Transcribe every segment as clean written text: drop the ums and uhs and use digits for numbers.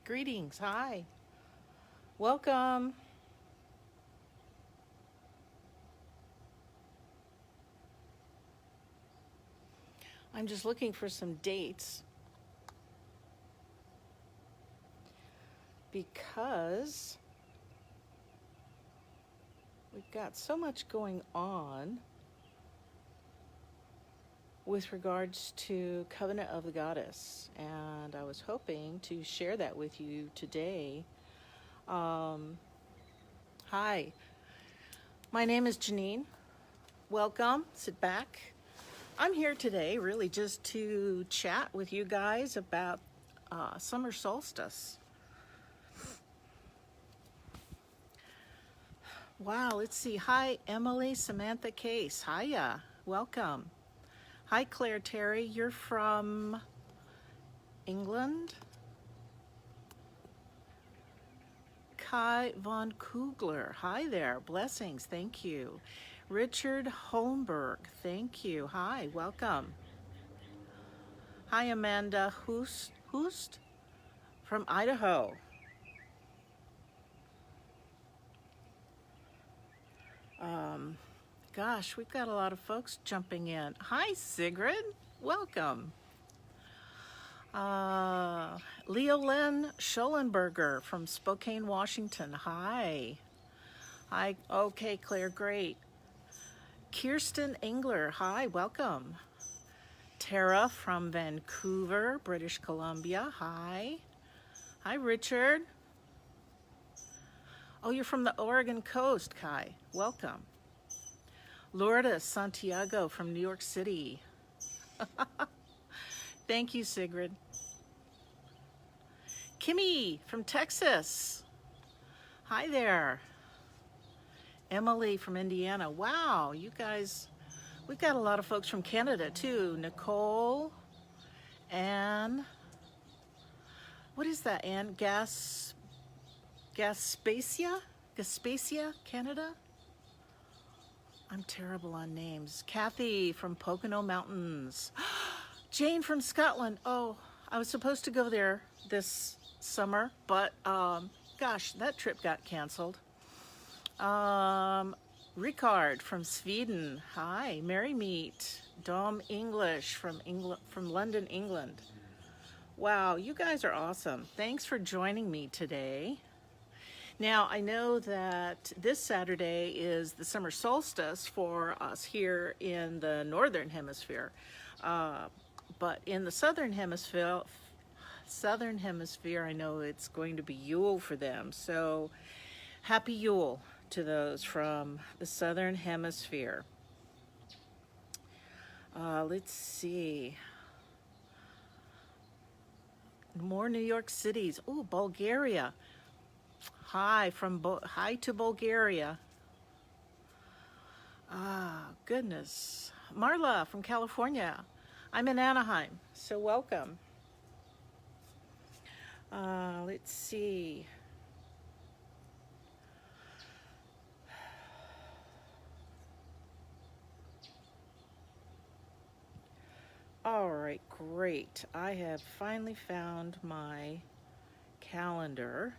Greetings. Hi. Welcome. I'm just looking for some dates because we've got so much going on with regards to Covenant of the Goddess, and I was hoping to share that with you today. Hi, my name is Janine. Welcome. Sit back. I'm here today really just to chat with you guys about summer solstice. Wow, let's see. Hi, Emily Samantha Case. Hiya. Welcome. Hi, Claire Terry. You're from England? Kai von Kugler. Hi there. Blessings. Thank you. Richard Holmberg. Thank you. Hi. Welcome. Hi, Amanda Hoost from Idaho. Gosh, we've got a lot of folks jumping in. Hi, Sigrid. Welcome. Leolyn Schollenberger from Spokane, Washington. Hi. Hi. Okay, Claire, great. Kirsten Engler. Hi, welcome. Tara from Vancouver, British Columbia. Hi. Hi, Richard. Oh, you're from the Oregon coast, Kai. Welcome. Lourdes Santiago from New York City. Thank you, Sigrid. Kimmy from Texas. Hi there. Emily from Indiana. Wow, you guys, we've got a lot of folks from Canada too. Nicole, Anne. What is that, Anne? Gaspacia, Canada? I'm terrible on names. Kathy from Pocono Mountains. Jane from Scotland. Oh, I was supposed to go there this summer, but gosh, that trip got canceled. Ricard from Sweden. Hi. Merry Meet. Dom English from London, England. Wow, you guys are awesome. Thanks for joining me today. Now, I know that this Saturday is the summer solstice for us here in the Northern Hemisphere. But in the Southern Hemisphere, I know it's going to be Yule for them. So happy Yule to those from the Southern Hemisphere. Let's see. More New York cities. Oh, Bulgaria. Hi to Bulgaria. Goodness. Marla from California. I'm in Anaheim, so welcome. Let's see. All right, great. I have finally found my calendar.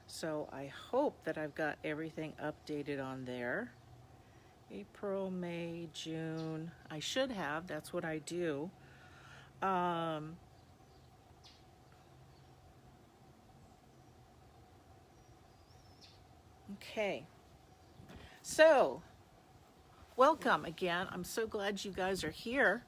So I hope that I've got everything updated on there. April, May, June. I should have. That's what I do. Okay. So, welcome again. I'm so glad you guys are here.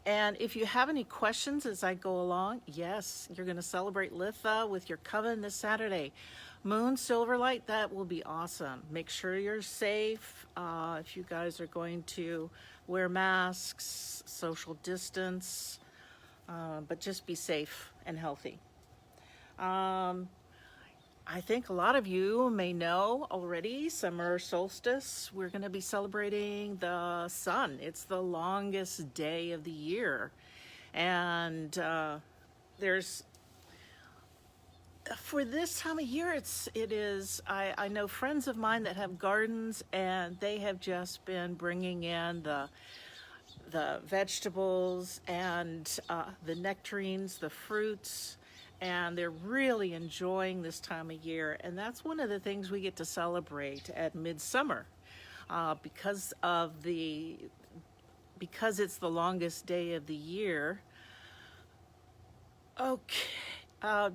And if you have any questions as I go along, yes, you're going to celebrate Litha with your coven this Saturday. Moon Silverlight, that will be awesome. Make sure you're safe. If you guys are going to wear masks, social distance, but just be safe and healthy. I think a lot of you may know already, summer solstice, we're going to be celebrating the sun. It's the longest day of the year. And for this time of year, I know friends of mine that have gardens, and they have just been bringing in the vegetables and the nectarines, the fruits, and they're really enjoying this time of year. And that's one of the things we get to celebrate at midsummer, because it's the longest day of the year. Okay.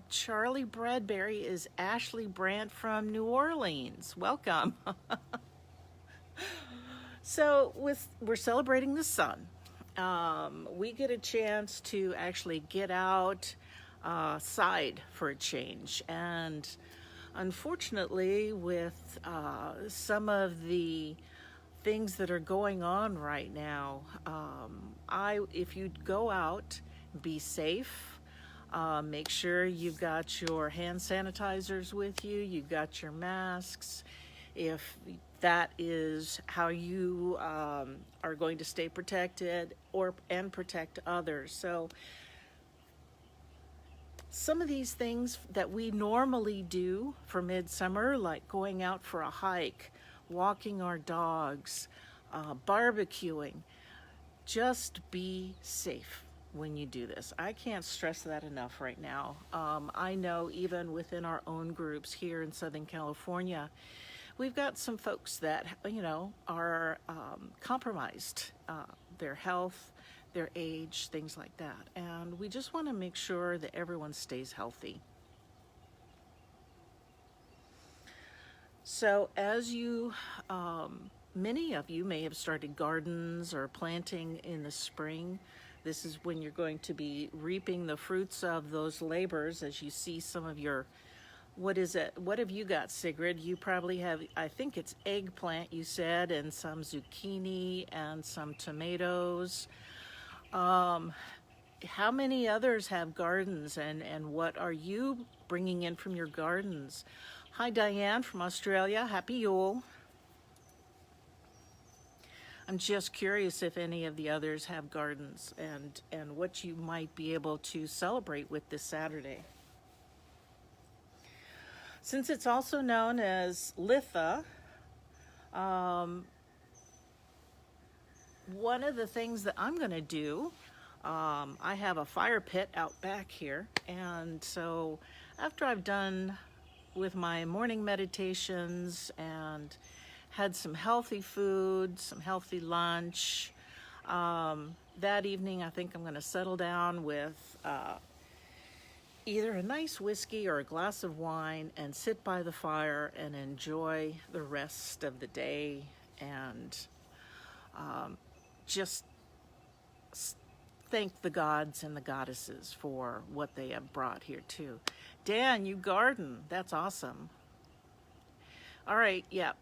Charlie Bradbury is Ashley Brandt from New Orleans. Welcome. So we're celebrating the sun. We get a chance to actually get outside for a change. And unfortunately, with some of the things that are going on right now, if you go out, be safe. Make sure you've got your hand sanitizers with you, you've got your masks, if that is how you are going to stay protected and protect others. So some of these things that we normally do for midsummer, like going out for a hike, walking our dogs, barbecuing, just be safe when you do this. I can't stress that enough right now. I know even within our own groups here in Southern California, we've got some folks that, are compromised, their health, their age, things like that. And we just want to make sure that everyone stays healthy. So as many of you may have started gardens or planting in the spring. This is when you're going to be reaping the fruits of those labors as you see some of your, what is it? What have you got, Sigrid? You probably have, I think it's eggplant, you said, and some zucchini and some tomatoes. How many others have gardens, and what are you bringing in from your gardens? Hi, Diane from Australia. Happy Yule. I'm just curious if any of the others have gardens and what you might be able to celebrate with this Saturday. Since it's also known as Litha, one of the things that I'm going to do, I have a fire pit out back here, and so after I've done with my morning meditations and had some healthy food, some healthy lunch. That evening, I think I'm going to settle down with either a nice whiskey or a glass of wine and sit by the fire and enjoy the rest of the day and just thank the gods and the goddesses for what they have brought here too. Dan, you garden. That's awesome. All right, yeah,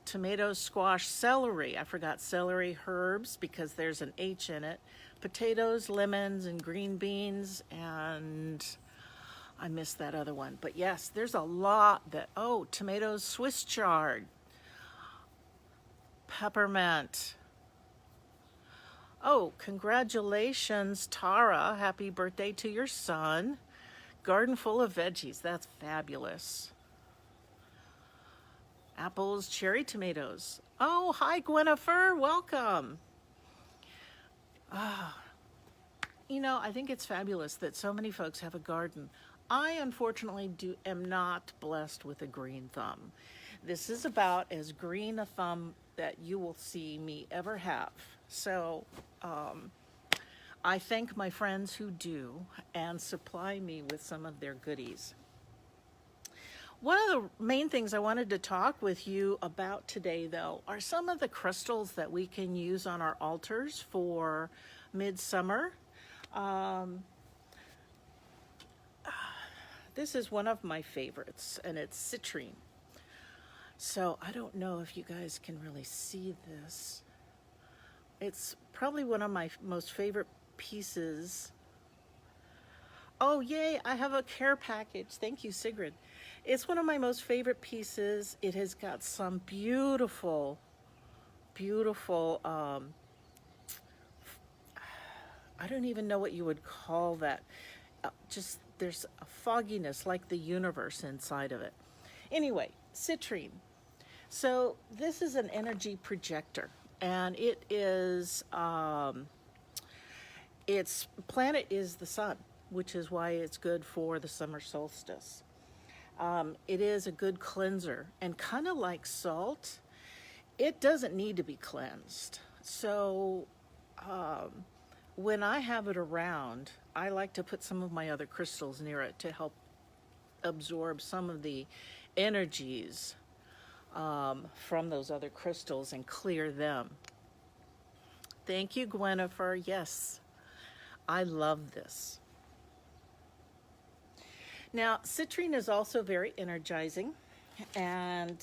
tomatoes, squash, celery. I forgot celery, herbs, because there's an H in it. Potatoes, lemons, and green beans, and I missed that other one. But yes, there's a lot tomatoes, Swiss chard, peppermint. Oh, congratulations, Tara. Happy birthday to your son. Garden full of veggies. That's fabulous. Apples, cherry tomatoes. Oh, hi, Gwenifer. Welcome. I think it's fabulous that so many folks have a garden. I, unfortunately, am not blessed with a green thumb. This is about as green a thumb that you will see me ever have. So I thank my friends who do and supply me with some of their goodies. One of the main things I wanted to talk with you about today, though, are some of the crystals that we can use on our altars for midsummer. This is one of my favorites, and it's citrine. So I don't know if you guys can really see this. It's probably one of my most favorite pieces. Oh, yay, I have a care package. Thank you, Sigrid. It's one of my most favorite pieces. It has got some beautiful, I don't even know what you would call that. There's a fogginess like the universe inside of it. Anyway, citrine. So this is an energy projector, and it is its planet is the sun, which is why it's good for the summer solstice. It is a good cleanser, and kind of like salt, it doesn't need to be cleansed. So when I have it around, I like to put some of my other crystals near it to help absorb some of the energies from those other crystals and clear them. Thank you, Gwenifer. Yes, I love this. Now, citrine is also very energizing, and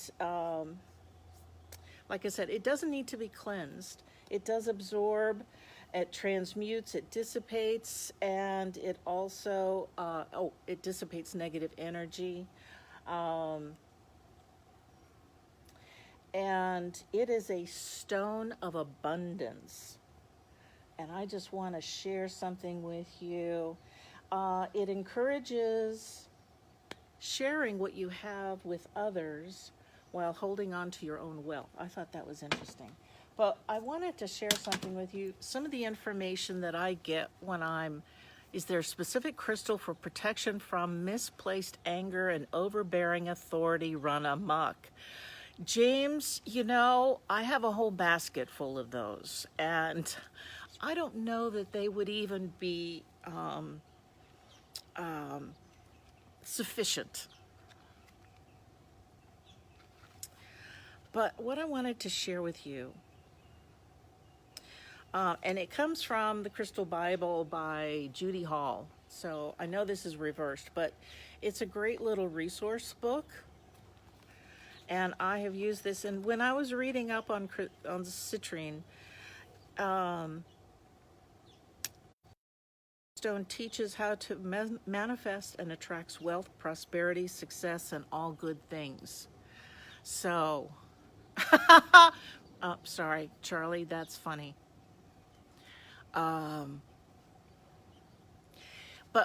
like I said, it doesn't need to be cleansed. It does absorb, it transmutes, it dissipates, and it also, it dissipates negative energy. And it is a stone of abundance. And I just want to share something with you. It encourages sharing what you have with others while holding on to your own wealth. I thought that was interesting. But I wanted to share something with you. Some of the information that I get when is there a specific crystal for protection from misplaced anger and overbearing authority run amok? James, you know, I have a whole basket full of those, and I don't know that they would even be sufficient. But what I wanted to share with you, and it comes from the Crystal Bible by Judy Hall. So I know this is reversed, but it's a great little resource book. And I have used this, and when I was reading up on citrine, stone teaches how to manifest and attracts wealth, prosperity, success, and all good things. So, oh, sorry, Charlie, that's funny. But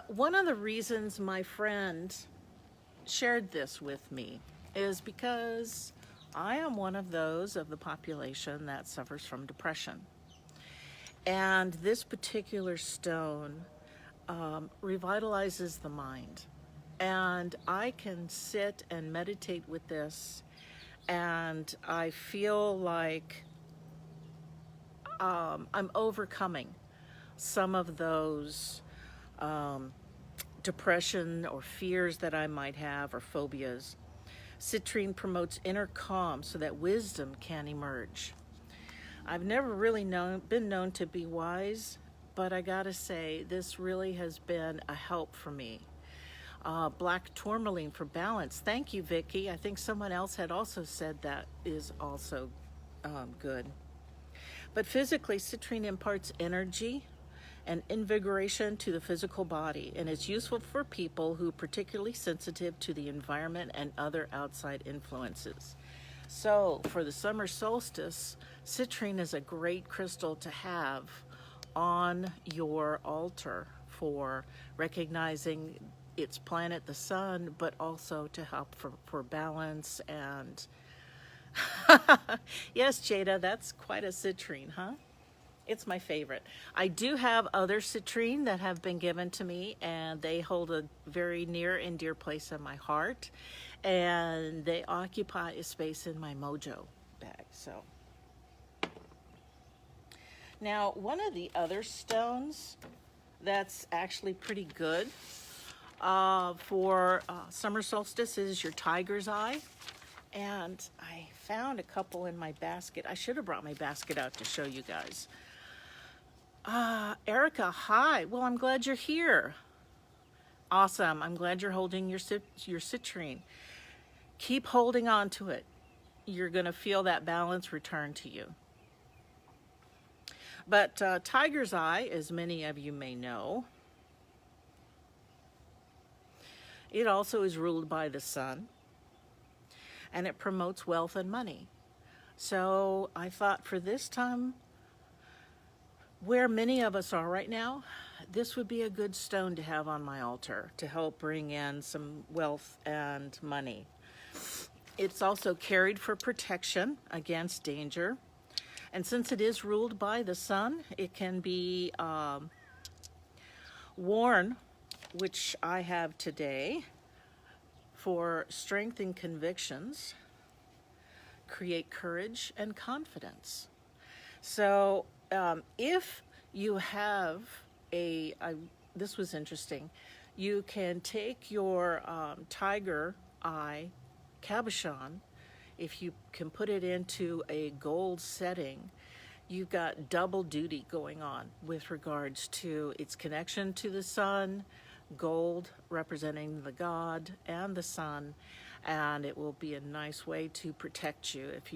one of the reasons my friend shared this with me is because I am one of those of the population that suffers from depression. And this particular stone revitalizes the mind. And I can sit and meditate with this, and I feel like I'm overcoming some of those depression or fears that I might have, or phobias. Citrine promotes inner calm so that wisdom can emerge. I've never really been known to be wise, but I gotta say, this really has been a help for me. Black tourmaline for balance. Thank you, Vicki. I think someone else had also said that is also good. But physically, citrine imparts energy and invigoration to the physical body, and it's useful for people who are particularly sensitive to the environment and other outside influences. So for the summer solstice, citrine is a great crystal to have on your altar for recognizing its planet, the sun, but also to help for balance. And yes, Jada, that's quite a citrine, huh? It's my favorite. I do have other citrine that have been given to me, and they hold a very near and dear place in my heart, and they occupy a space in my mojo bag. So now, one of the other stones that's actually pretty good for summer solstice is your tiger's eye. And I found a couple in my basket. I should have brought my basket out to show you guys. Erica, hi. Well, I'm glad you're here. Awesome. I'm glad you're holding your citrine. Keep holding on to it. You're going to feel that balance return to you. But tiger's eye, as many of you may know, it also is ruled by the sun, and it promotes wealth and money. So I thought for this time, where many of us are right now, this would be a good stone to have on my altar to help bring in some wealth and money. It's also carried for protection against danger. And since it is ruled by the sun, it can be Warn, which I have today, for strength and convictions, create courage and confidence. So if you have this was interesting, you can take your tiger eye cabochon, if you can put it into a gold setting, you've got double duty going on with regards to its connection to the sun, gold representing the god and the sun, and it will be a nice way to protect you if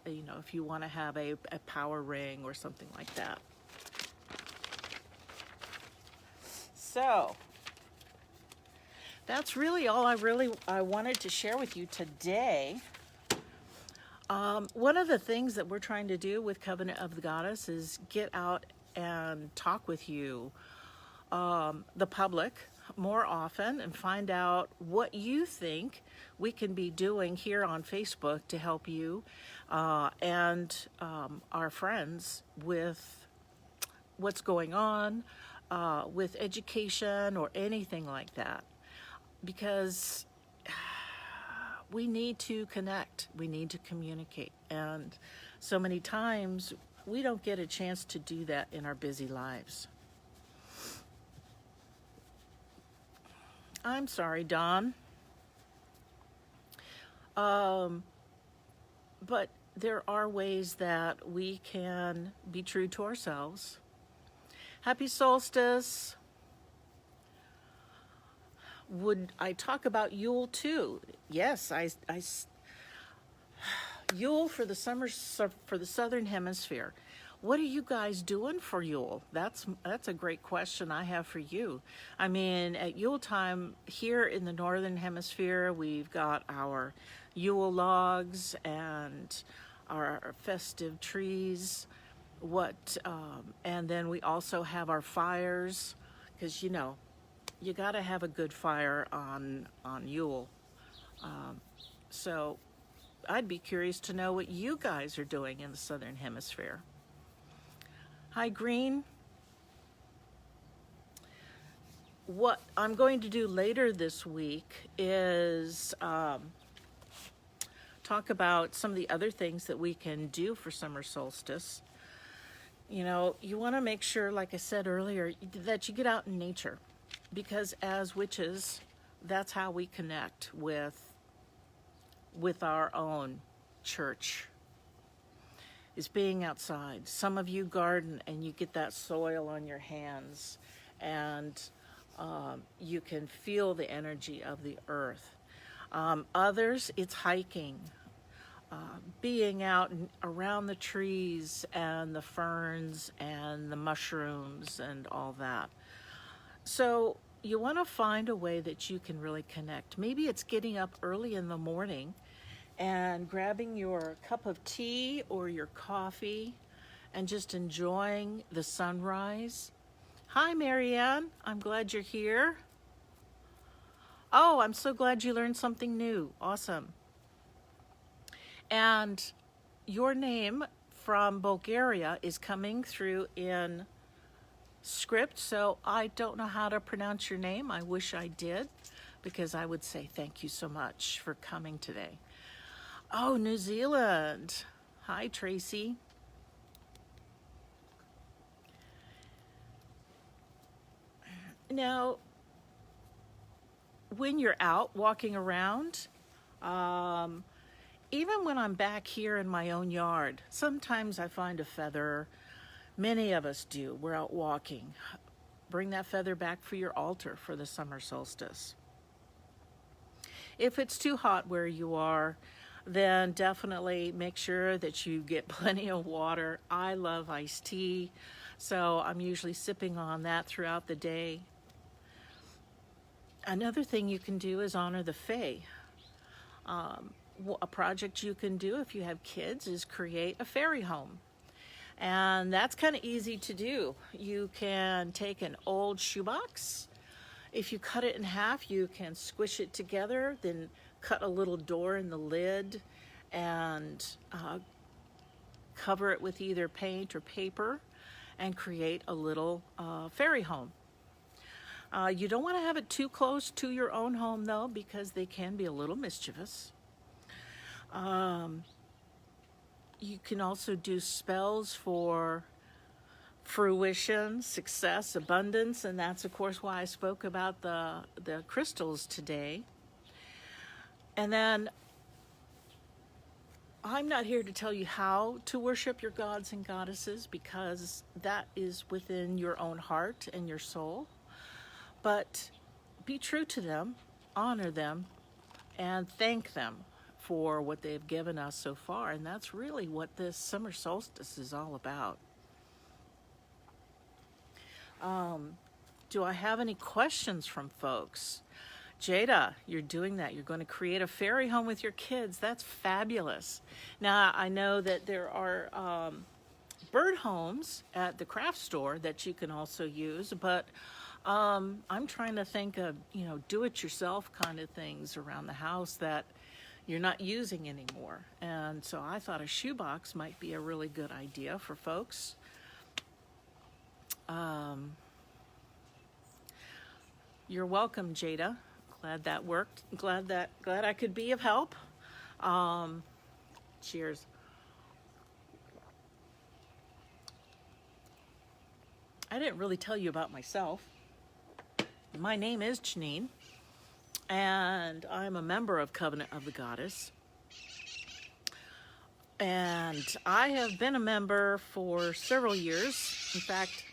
if you want to have a power ring or something like that. So that's really all I wanted to share with you today. One of the things that we're trying to do with Covenant of the Goddess is get out and talk with you, the public, more often, and find out what you think we can be doing here on Facebook to help you and our friends with what's going on with education or anything like that. Because we need to connect, we need to communicate, and so many times we don't get a chance to do that in our busy lives. I'm sorry, Don. But there are ways that we can be true to ourselves. Happy Solstice. Would I talk about Yule too? Yes, Yule for the for the Southern Hemisphere. What are you guys doing for Yule? That's a great question I have for you. I mean, at Yule time here in the Northern Hemisphere, we've got our Yule logs and our festive trees. And then we also have our fires, because you got to have a good fire on Yule. So I'd be curious to know what you guys are doing in the Southern Hemisphere. Hi, Green. What I'm going to do later this week is talk about some of the other things that we can do for summer solstice. You want to make sure, like I said earlier, that you get out in nature. Because as witches, that's how we connect with our own church, is being outside. Some of you garden and you get that soil on your hands, and you can feel the energy of the earth. Others, it's hiking, being out around the trees and the ferns and the mushrooms and all that. So you want to find a way that you can really connect. Maybe it's getting up early in the morning and grabbing your cup of tea or your coffee and just enjoying the sunrise. Hi, Marianne. I'm glad you're here. Oh, I'm so glad you learned something new. Awesome. And your name from Bulgaria is coming through in script, so I don't know how to pronounce your name. I wish I did, because I would say thank you so much for coming today. Oh, New Zealand. Hi, Tracy. Now, when you're out walking around, even when I'm back here in my own yard, sometimes I find a feather. Many of us do. We're out walking. Bring that feather back for your altar for the summer solstice. If it's too hot where you are, then definitely make sure that you get plenty of water. I love iced tea, so I'm usually sipping on that throughout the day. Another thing you can do is honor the Fae. A project you can do if you have kids is create a fairy home. And that's kind of easy to do. You can take an old shoebox. If you cut it in half, you can squish it together, then cut a little door in the lid and cover it with either paint or paper and create a little fairy home. You don't want to have it too close to your own home, though, because they can be a little mischievous. You can also do spells for fruition, success, abundance, and that's, of course, why I spoke about the crystals today. And then I'm not here to tell you how to worship your gods and goddesses, because that is within your own heart and your soul. But be true to them, honor them, and thank them for what they've given us so far. And that's really what this summer solstice is all about. Do I have any questions from folks? Jada, you're doing that. You're going to create a fairy home with your kids. That's fabulous. Now, I know that there are bird homes at the craft store that you can also use, but I'm trying to think of, do-it-yourself kind of things around the house that you're not using anymore. And so I thought a shoebox might be a really good idea for folks. You're welcome, Jada. Glad that worked. Glad I could be of help. Cheers. I didn't really tell you about myself. My name is Janine, and I'm a member of Covenant of the Goddess. And I have been a member for several years. In fact,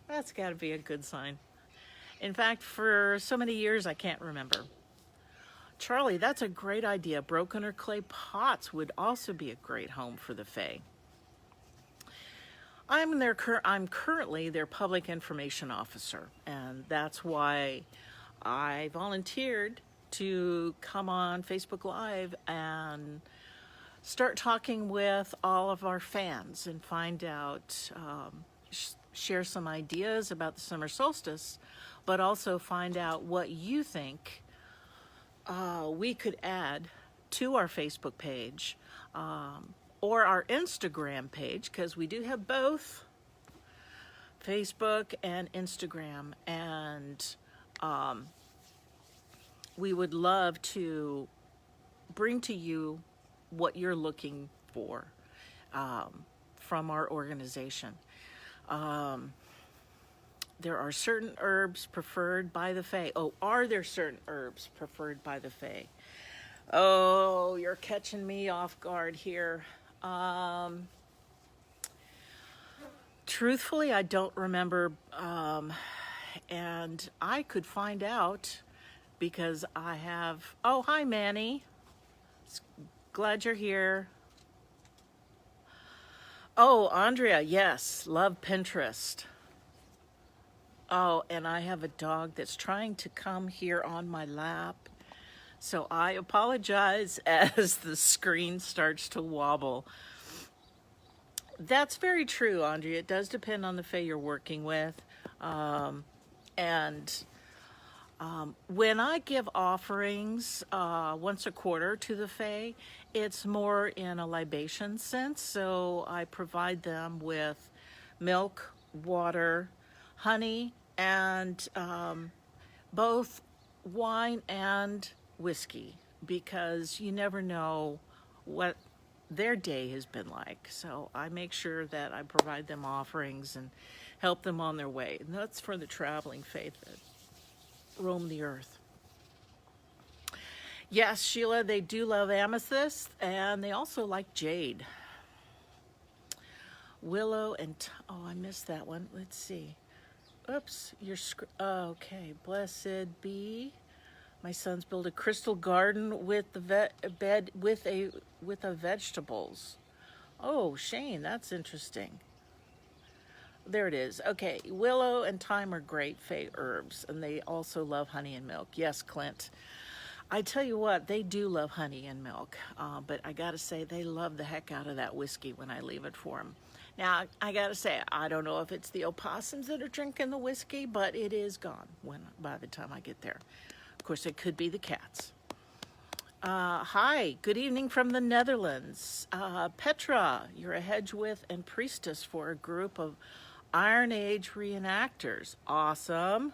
that's got to be a good sign. In fact, for so many years, I can't remember. Charlie, that's a great idea. Broken or clay pots would also be a great home for the Fae. I'm currently their public information officer, and that's why I volunteered to come on Facebook Live and start talking with all of our fans and find out, share some ideas about the summer solstice, but also find out what you think we could add to our Facebook page, or our Instagram page, because we do have both Facebook and Instagram, and we would love to bring to you what you're looking for from our organization. There are certain herbs preferred by the Fae. Oh, are there certain herbs preferred by the Fae? Oh, you're catching me off guard here. Truthfully, I don't remember, and I could find out because I have... Oh, hi, Manny. Glad you're here. Oh, Andrea, yes, love Pinterest. Oh, and I have a dog that's trying to come here on my lap, so I apologize as the screen starts to wobble. That's very true, Andrea. It does depend on the Fae you're working with. When I give offerings once a quarter to the Fae, it's more in a libation sense. So I provide them with milk, water, honey, and both wine and whiskey, because you never know what their day has been like. So I make sure that I provide them offerings and help them on their way. And that's for the traveling Fae that roam the earth. Yes, Sheila, they do love amethyst, and they also like jade. Willow and... oh, I missed that one. Let's see. Oops, okay. Blessed be. My sons build a crystal garden with the bed with vegetables. Oh, Shane, that's interesting. There it is. Okay, willow and thyme are great Fae herbs, and they also love honey and milk. Yes, Clint. I tell you what, they do love honey and milk, but I gotta say they love the heck out of that whiskey when I leave it for them. Now, I gotta say, I don't know if it's the opossums that are drinking the whiskey, but it is gone by the time I get there. Of course, it could be the cats. Hi, good evening from the Netherlands. Petra, you're a hedgewith and priestess for a group of Iron Age reenactors. Awesome.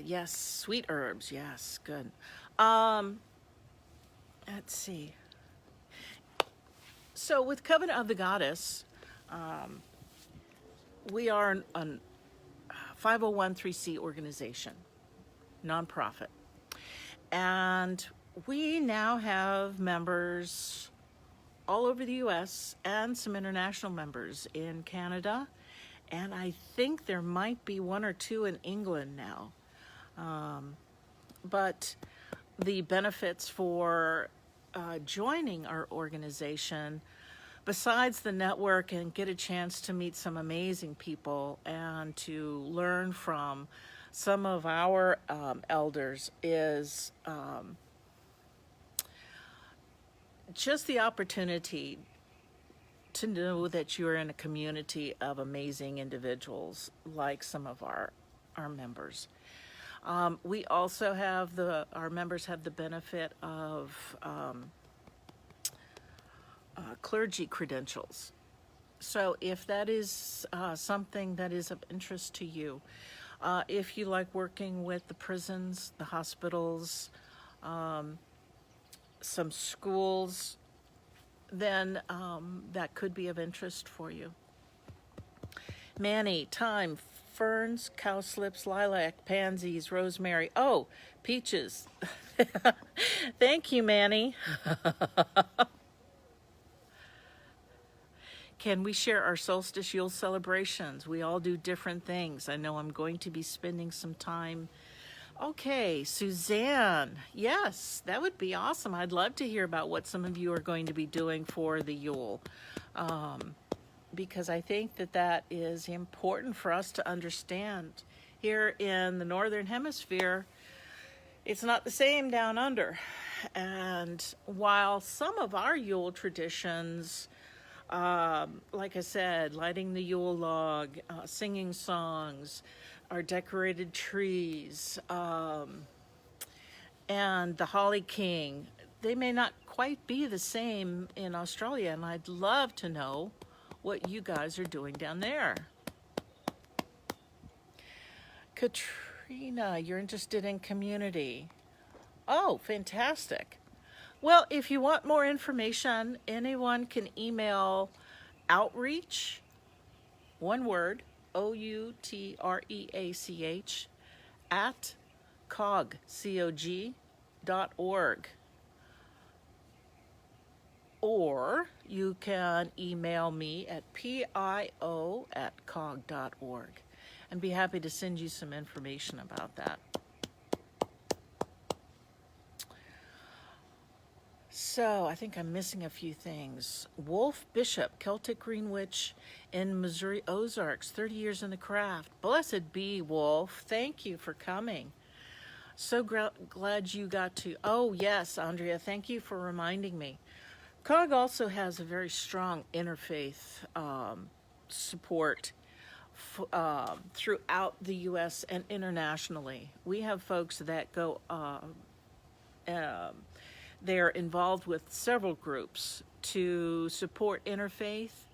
Yes, sweet herbs. Yes, good. Let's see. So with Covenant of the Goddess, we are a 501(c) organization, nonprofit. And we now have members all over the U.S. and some international members in Canada. And I think there might be one or two in England now. But the benefits for joining our organization, besides the network and get a chance to meet some amazing people and to learn from some of our elders, is just the opportunity to know that you're in a community of amazing individuals like some of our members. We also have our members have the benefit of clergy credentials. So if that is something that is of interest to you, if you like working with the prisons, the hospitals, some schools, then that could be of interest for you. Manny, thyme, ferns, cowslips, lilac, pansies, rosemary. Oh, peaches. Thank you, Manny. Can we share our solstice Yule celebrations? We all do different things. I know I'm going to be spending some time. Okay, Suzanne. Yes, that would be awesome. I'd love to hear about what some of you are going to be doing for the Yule. Because I think that is important for us to understand. Here in the Northern Hemisphere, it's not the same down under. And while some of our Yule traditions, like I said, lighting the Yule log, singing songs, our decorated trees, and the Holly King, they may not quite be the same in Australia, and I'd love to know what you guys are doing down there. Katrina, you're interested in community. Oh, fantastic. Well, if you want more information, anyone can email outreach, one word, outreach, at COG.org. Or you can email me at pio@cog.org and be happy to send you some information about that. So I think I'm missing a few things. Wolf Bishop, Celtic Green Witch in Missouri Ozarks, 30 years in the craft. Blessed be, Wolf. Thank you for coming. So glad you got to. Oh, yes, Andrea, thank you for reminding me. COG also has a very strong interfaith support throughout the U.S. and internationally. We have folks that go, they're involved with several groups to support interfaith,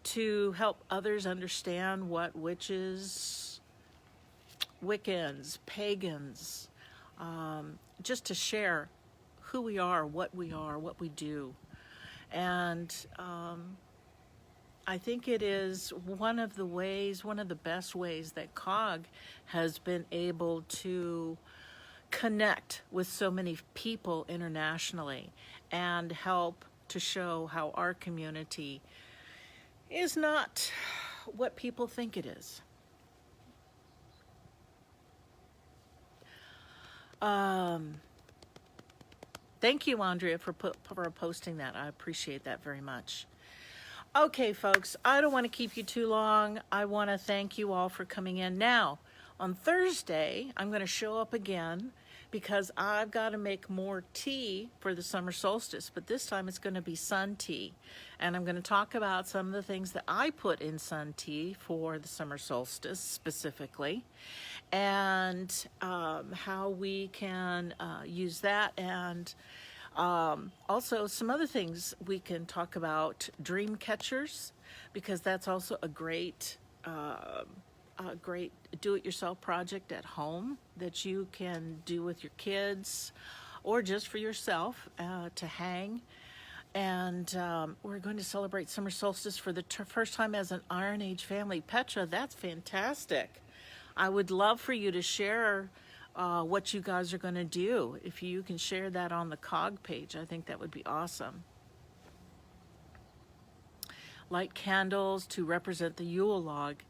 to help others understand what witches, Wiccans, pagans, just to share who we are, what we do. And I think it is one of the best ways that COG has been able to connect with so many people internationally and help to show how our community is not what people think it is. Thank you, Andrea, for posting that. I appreciate that very much. Okay, folks, I don't want to keep you too long. I want to thank you all for coming in. Now, on Thursday, I'm going to show up again because I've got to make more tea for the summer solstice, but this time it's going to be sun tea. And I'm going to talk about some of the things that I put in sun tea for the summer solstice specifically, and how we can use that, and Also, some other things we can talk about: dream catchers, because that's also a great do-it-yourself project at home that you can do with your kids or just for yourself to hang. And we're going to celebrate summer solstice for the first time as an Iron Age family. Petra, that's fantastic. I would love for you to share what you guys are going to do. If you can share that on the COG page, I think that would be awesome. Light candles to represent the Yule log.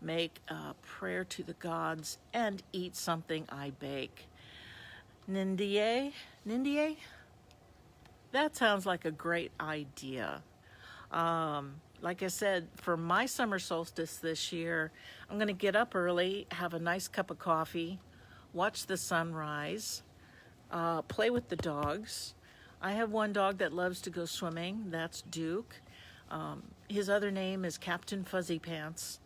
Make a prayer to the gods and eat something I bake. Nindie? That sounds like a great idea. Like I said, for my summer solstice this year, I'm going to get up early, have a nice cup of coffee, watch the sunrise, play with the dogs. I have one dog that loves to go swimming. That's Duke. His other name is Captain Fuzzy Pants.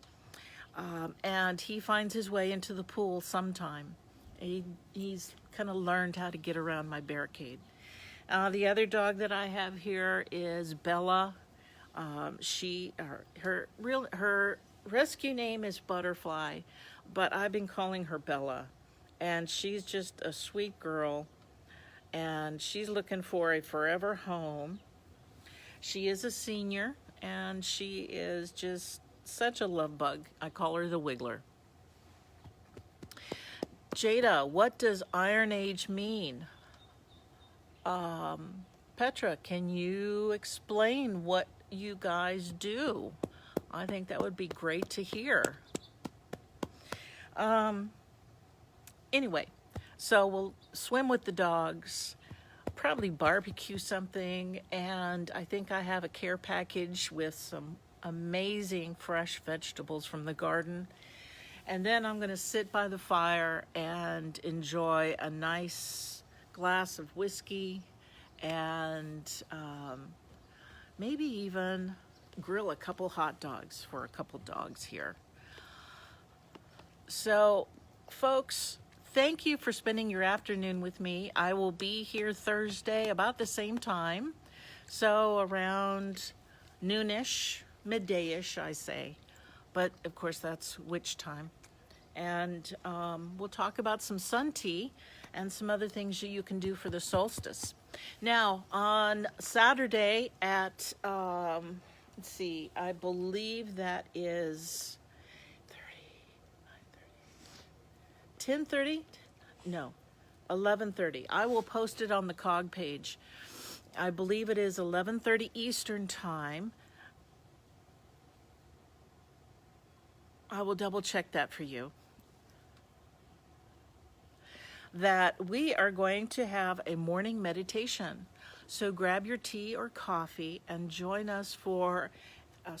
And he finds his way into the pool sometime. He's kind of learned how to get around my barricade. The other dog that I have here is Bella. Her rescue name is Butterfly, but I've been calling her Bella. And she's just a sweet girl, and she's looking for a forever home. She is a senior, and she is just such a love bug. I call her the Wiggler. Jada, what does Iron Age mean? Petra, can you explain what you guys do? I think that would be great to hear. Anyway, so we'll swim with the dogs, probably barbecue something, and I think I have a care package with some amazing fresh vegetables from the garden. And then I'm going to sit by the fire and enjoy a nice glass of whiskey and maybe even grill a couple hot dogs for a couple dogs here. So, folks, thank you for spending your afternoon with me. I will be here Thursday about the same time. So around noonish, midday-ish, I say. But, of course, that's witch time. And we'll talk about some sun tea and some other things that you can do for the solstice. Now, on Saturday at, let's see, I believe that is 10:30? No, 11:30. I will post it on the COG page. I believe it is 11:30 Eastern time. I will double check that for you. That we are going to have a morning meditation. So grab your tea or coffee and join us for a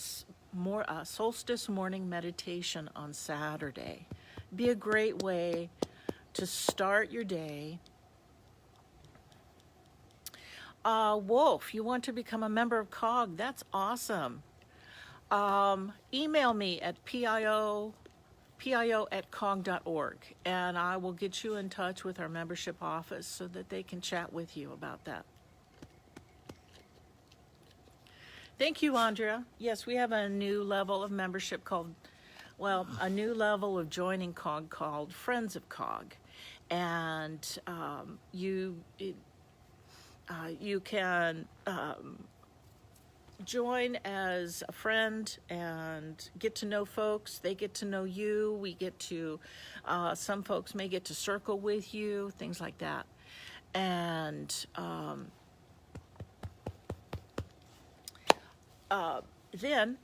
solstice morning meditation on Saturday. Be a great way to start your day. Wolf, you want to become a member of COG? That's awesome. Email me at pio@cog.org, and I will get you in touch with our membership office so that they can chat with you about that. Thank you, Andrea. Yes, we have a new level of membership a new level of joining COG called Friends of COG. And you can join as a friend and get to know folks. They get to know you. We get to, some folks may get to circle with you, things like that. And then,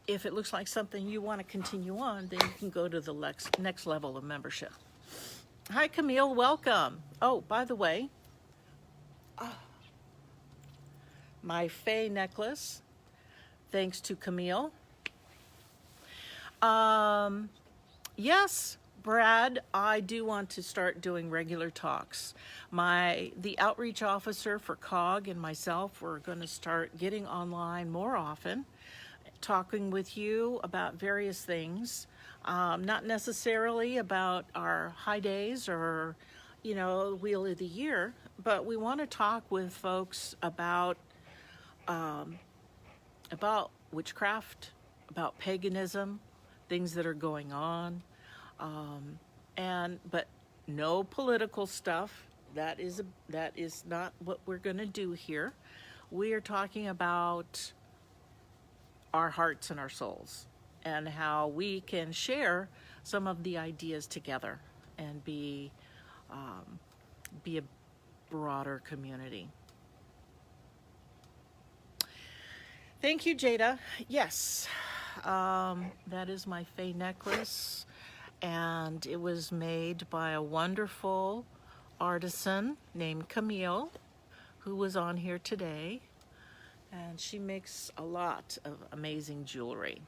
if it looks like something you want to continue on, then you can go to the next level of membership. Hi, Camille. Welcome. Oh, by the way, my Faye necklace, thanks to Camille. Yes, Brad, I do want to start doing regular talks. The outreach officer for COG and myself, we're going to start getting online more often, talking with you about various things, not necessarily about our high days or, Wheel of the Year, but we want to talk with folks about witchcraft, about paganism, things that are going on, but no political stuff. That is not what we're going to do here. We are talking about our hearts and our souls, and how we can share some of the ideas together and be a broader community. Thank you, Jada. Yes, that is my Fae necklace, and it was made by a wonderful artisan named Camille, who was on here today, and she makes a lot of amazing jewelry.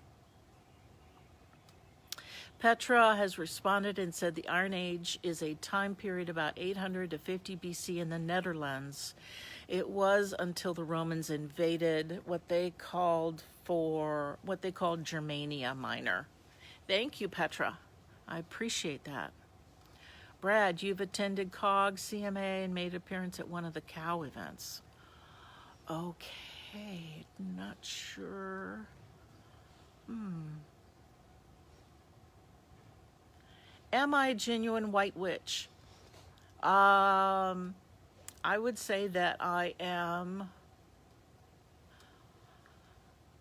Petra has responded and said the Iron Age is a time period about 800 to 50 BC in the Netherlands. It was until the Romans invaded what they called Germania Minor. Thank you, Petra. I appreciate that. Brad, you've attended COG, CMA, and made an appearance at one of the cow events. Okay, not sure. Am I a genuine white witch? I would say that I am.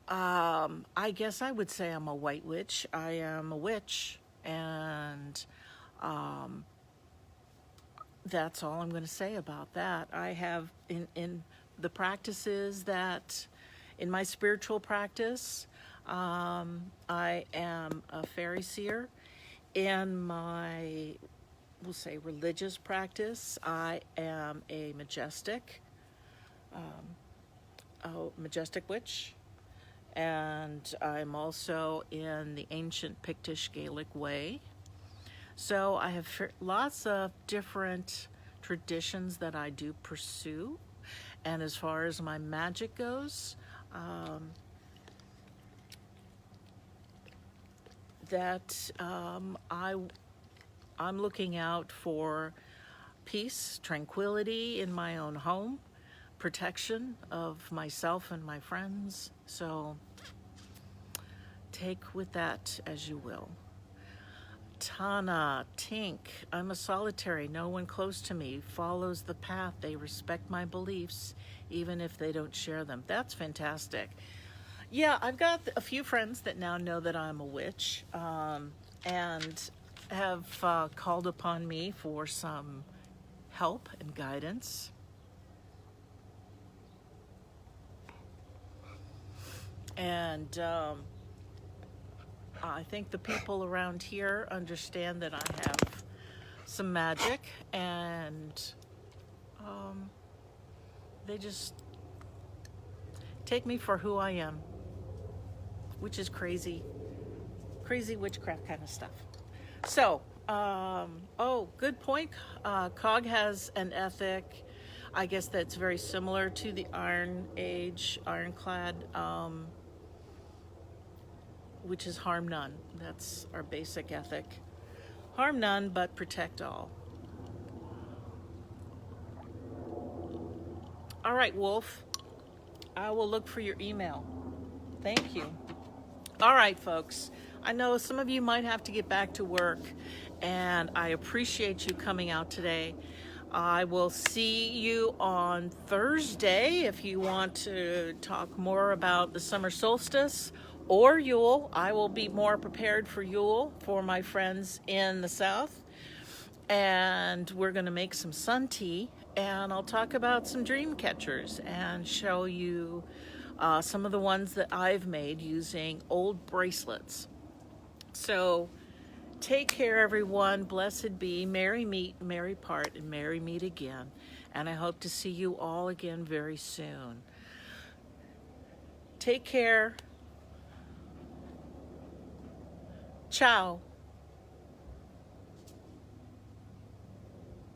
I guess I would say I'm a white witch. I am a witch, and that's all I'm going to say about that. I have in the practices that, in my spiritual practice, I am a fairy seer. In my, we'll say, religious practice, I am a majestic witch, and I'm also in the ancient Pictish Gaelic way. So I have lots of different traditions that I do pursue. And as far as my magic goes, I'm looking out for peace, tranquility in my own home, protection of myself and my friends. So take with that as you will. Tana, Tink, I'm a solitary. No one close to me follows the path. They respect my beliefs, even if they don't share them. That's fantastic. Yeah, I've got a few friends that now know that I'm a witch, and have called upon me for some help and guidance. And I think the people around here understand that I have some magic, and they just take me for who I am, which is crazy witchcraft kind of stuff. So, good point. COG has an ethic, I guess, that's very similar to the Iron Age, ironclad, which is harm none. That's our basic ethic. Harm none, but protect all. All right, Wolf. I will look for your email. Thank you. All right, folks. I know some of you might have to get back to work, and I appreciate you coming out today. I will see you on Thursday if you want to talk more about the summer solstice or Yule. I will be more prepared for Yule for my friends in the South. And we're going to make some sun tea, and I'll talk about some dream catchers and show you some of the ones that I've made using old bracelets. So take care, everyone. Blessed be. Merry meet, merry part, and merry meet again. And I hope to see you all again very soon. Take care. Ciao.